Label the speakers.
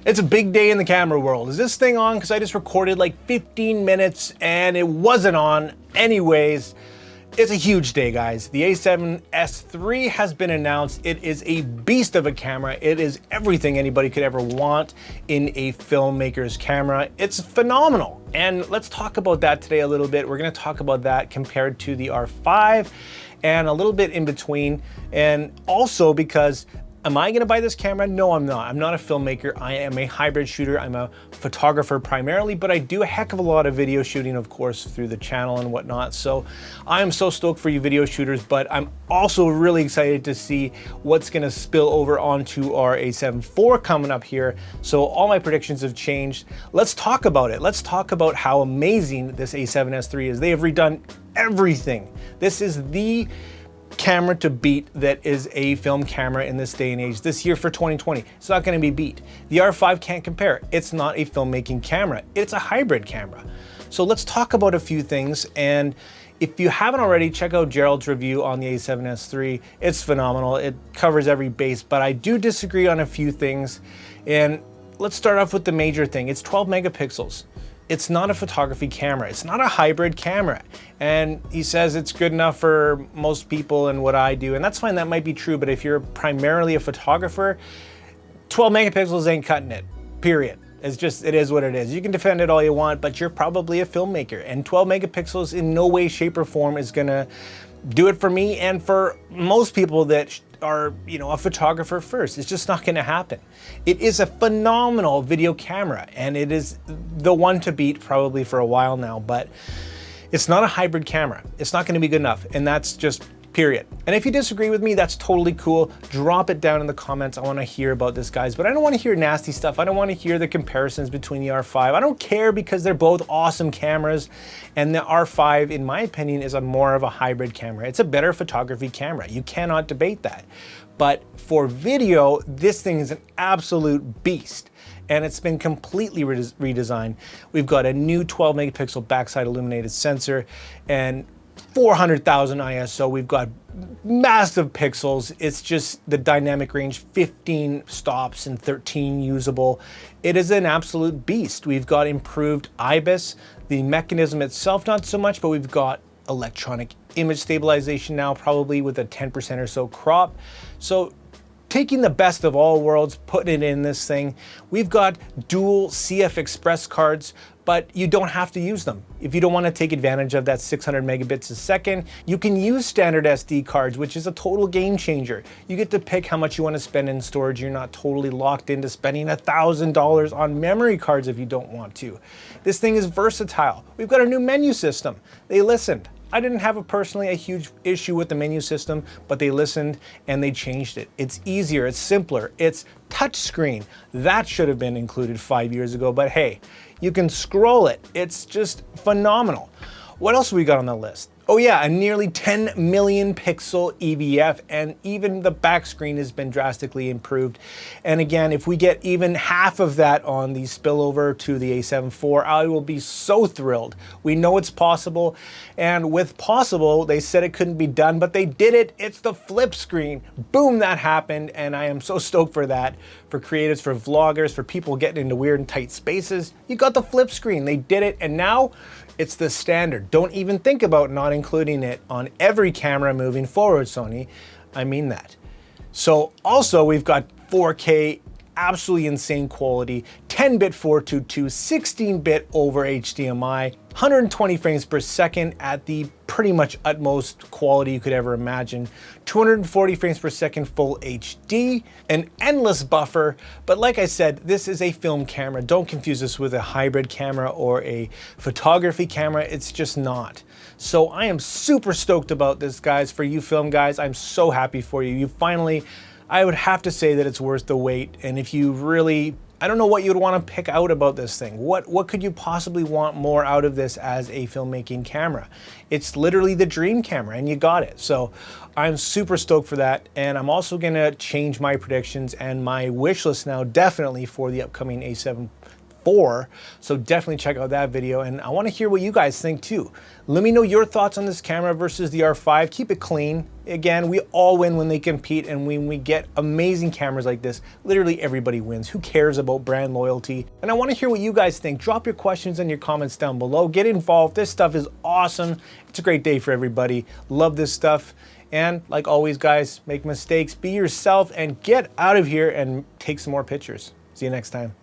Speaker 1: It's a big day in the camera world. Is this thing on? Because I just recorded like 15 minutes and it wasn't on. Anyways, it's a huge day, guys. The A7S III has been announced. It is a beast of a camera. It is everything anybody could ever want in a filmmaker's camera. It's phenomenal. And let's talk about that today a little bit. We're gonna talk about that compared to the R5 and a little bit in between. And also because am I gonna buy this camera? No, I'm not. I'm not a filmmaker. I am a hybrid shooter. I'm a photographer primarily, but I do a heck of a lot of video shooting, of course, through the channel and whatnot. So I am so stoked for you video shooters, but I'm also really excited to see what's gonna spill over onto our A7 IV coming up here. So all my predictions have changed. Let's talk about it. Let's talk about how amazing this A7S III is. They have redone everything. This is the camera to beat that is a film camera in this day and age. This year for 2020, it's not going to be beat. The R5 can't compare. It's not a filmmaking camera. It's a hybrid camera. So let's talk about a few things. And if you haven't already, check out Gerald's review on the A7S III. It's phenomenal. It covers every base, but I do disagree on a few things. And let's start off with the major thing. It's 12 megapixels. It's not a photography camera. It's not a hybrid camera. And he says it's good enough for most people and what I do. And that's fine, that might be true. But if you're primarily a photographer, 12 megapixels ain't cutting it, period. It's just, it is what it is. You can defend it all you want, but you're probably a filmmaker. And 12 megapixels in no way, shape or form is gonna do it for me and for most people that are, you know, a photographer first. It's just not gonna happen. It is a phenomenal video camera and it is the one to beat probably for a while now, but it's not a hybrid camera. It's not gonna be good enough, and that's just period. And if you disagree with me, that's totally cool. Drop it down in the comments. I wanna hear about this, guys, but I don't wanna hear nasty stuff. I don't wanna hear the comparisons between the R5. I don't care because they're both awesome cameras, and the R5, in my opinion, is more of a hybrid camera. It's a better photography camera. You cannot debate that. But for video, this thing is an absolute beast. And it's been completely redesigned. We've got a new 12 megapixel backside illuminated sensor and 400,000 ISO. We've got massive pixels. It's just the dynamic range, 15 stops and 13 usable. It is an absolute beast. We've got improved IBIS. The mechanism itself, not so much, but we've got electronic image stabilization now, probably with a 10% or so crop. So taking the best of all worlds, putting it in this thing. We've got dual CF Express cards, but you don't have to use them. If you don't want to take advantage of that 600 megabits a second, you can use standard SD cards, which is a total game changer. You get to pick how much you want to spend in storage. You're not totally locked into spending $1,000 on memory cards if you don't want to. This thing is versatile. We've got a new menu system. They listened. I didn't have personally a huge issue with the menu system, but they listened and they changed it. It's easier, it's simpler, it's touchscreen. That should have been included 5 years ago, but hey, you can scroll it. It's just phenomenal. What else have we got on the list? Oh yeah, a nearly 10 million pixel EVF, and even the back screen has been drastically improved. And again, if we get even half of that on the spillover to the A7 IV, I will be so thrilled. We know it's possible, and with possible, they said it couldn't be done, but they did it. It's the flip screen. Boom, that happened, and I am so stoked for that. For creatives, for vloggers, for people getting into weird and tight spaces, you got the flip screen. They did it, and now it's the standard. Don't even think about not including it on every camera moving forward, Sony. I mean that. So also we've got 4K, absolutely insane quality, 10-bit 422, 16-bit over HDMI, 120 frames per second at the pretty much utmost quality you could ever imagine, 240 frames per second full HD, an endless buffer. But like I said, this is a film camera. Don't confuse this with a hybrid camera or a photography camera. It's just not. So I am super stoked about this, guys. For you film guys, I'm so happy for you. You finally, I would have to say that it's worth the wait. And if you really, I don't know what you'd want to pick out about this thing. What could you possibly want more out of this as a filmmaking camera? It's literally the dream camera, and you got it. So I'm super stoked for that. And I'm also gonna change my predictions and my wish list now definitely for the upcoming A7 4. So definitely check out that video, and I want to hear what you guys think too. Let me know your thoughts on this camera versus the R5. Keep it clean. Again, we all win when they compete, and when we get amazing cameras like this, literally everybody wins. Who cares about brand loyalty? And I want to hear what you guys think. Drop your questions and your comments down below. Get involved. This stuff is awesome. It's a great day for everybody. Love this stuff. And like always, guys, make mistakes, be yourself, and get out of here and take some more pictures. See you next time.